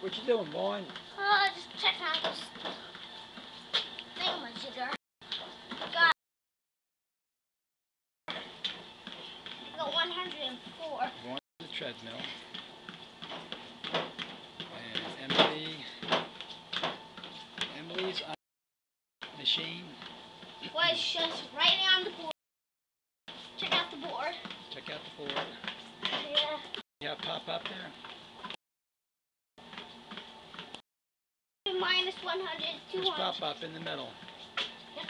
What you doing, Vaughn? Just checking out this thingamajigger. Got 104. Vaughn on the treadmill. And Emily's on the machine. Well, it's just right now on the board. Check out the board. Check out the board. Yeah. You have pop up there? Minus 100, 200. There's pop up in the middle. Yep.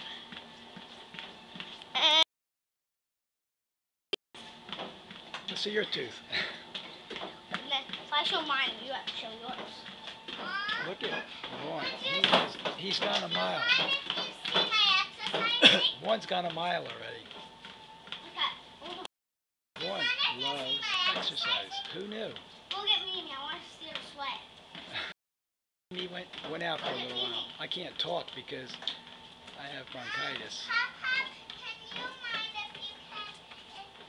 And Let's see your tooth. then if I show mine, you have to show yours. Look at Vaughn. He's gone a mile. You see my exercise? Vaughn's gone a mile already. Okay. Vaughn loves exercise. Who knew? Look at me. I want to see her sweat. He went out for a little while. I can't talk because I have bronchitis. Pop, can you mind if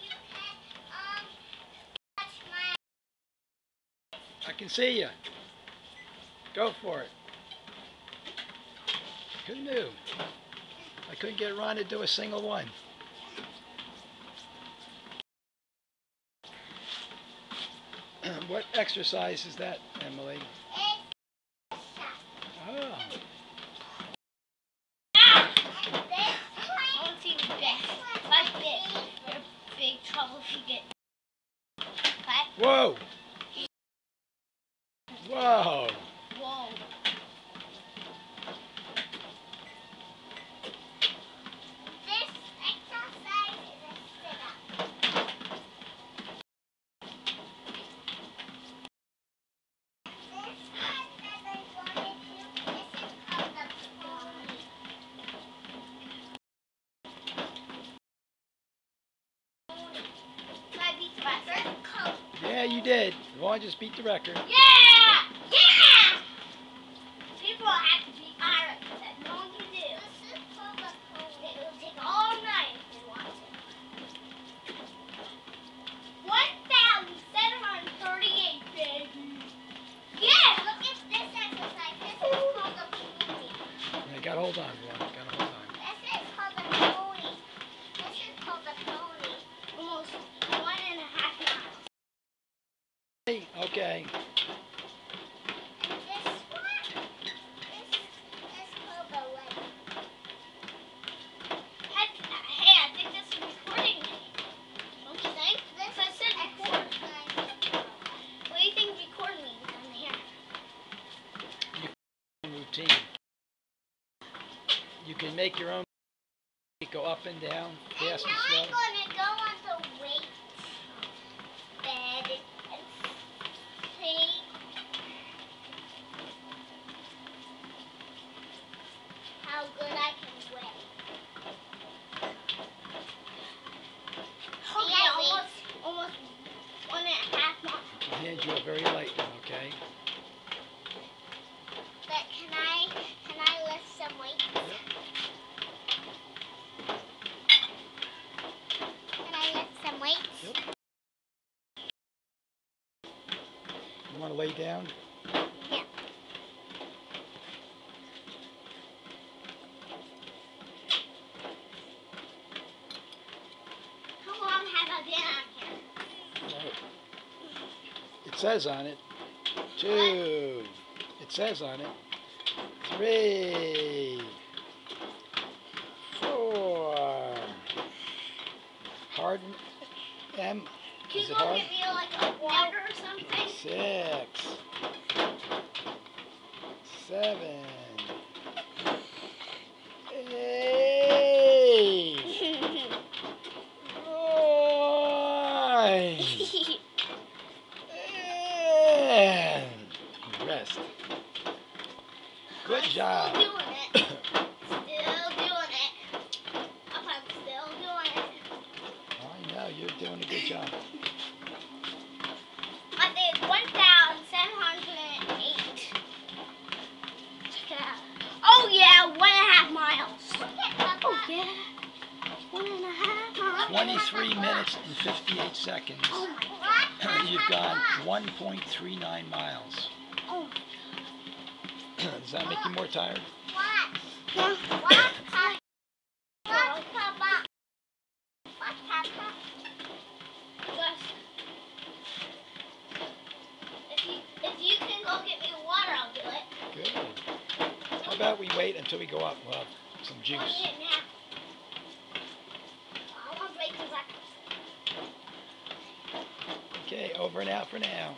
you can touch my... I can see you. Go for it. Who knew? I couldn't get Ron to do a single one. What exercise is that, Emily? Oh. I want to see the best. Like this. You're in big trouble if you get... Okay? Whoa! Whoa! Whoa. This exercise is a sit-up. Yeah, you did. Vaughn just beat the record. Yeah! Yeah! People have to be Irish. That no one can do. It will take all night if they want to. 1,738, baby. Yeah! Look at this exercise. This is called a pony. Yeah, gotta hold on, Vaughn. Gotta hold on. This is called a pony. This is called a pony. Almost 1.5 miles. Okay. And this one, this is called a leg. Hey, I think this is recording. Don't you think? This said record. What do you think record means on here? Routine. You can make your own. Go up and down, fast and slow. I'm gonna go on the weight bed and see how good I can weigh. Yeah, almost 1.5 miles. Your hands, you are very light, okay? But can I lift some weights? Can I lift some weights? Yep. You want to lay down? Yeah. How long have I been on here? Right. It says on it. 2. It says on it. 3. 4. Hard M. Can Is you it go hard? get me like a water or something? 6. 7. 8. 9. And rest. Good job. Still doing it. Still doing it. I'm still doing it. I know, you're doing a good job. I did 1,708. Check it out. Oh yeah, 1.5 miles. Oh yeah. 1.5 miles. 23 minutes and 58 seconds. Oh my God. You've gone 1.39 miles. Oh. Does that make you more tired? What? Yeah. What, Papa? What, Papa? What, Papa? Gus, if you can go get me water, I'll do it. Good. How about we wait until we go up? We'll have some I'll juice. eat it now. I want to wait till breakfast. Okay, over and out for now.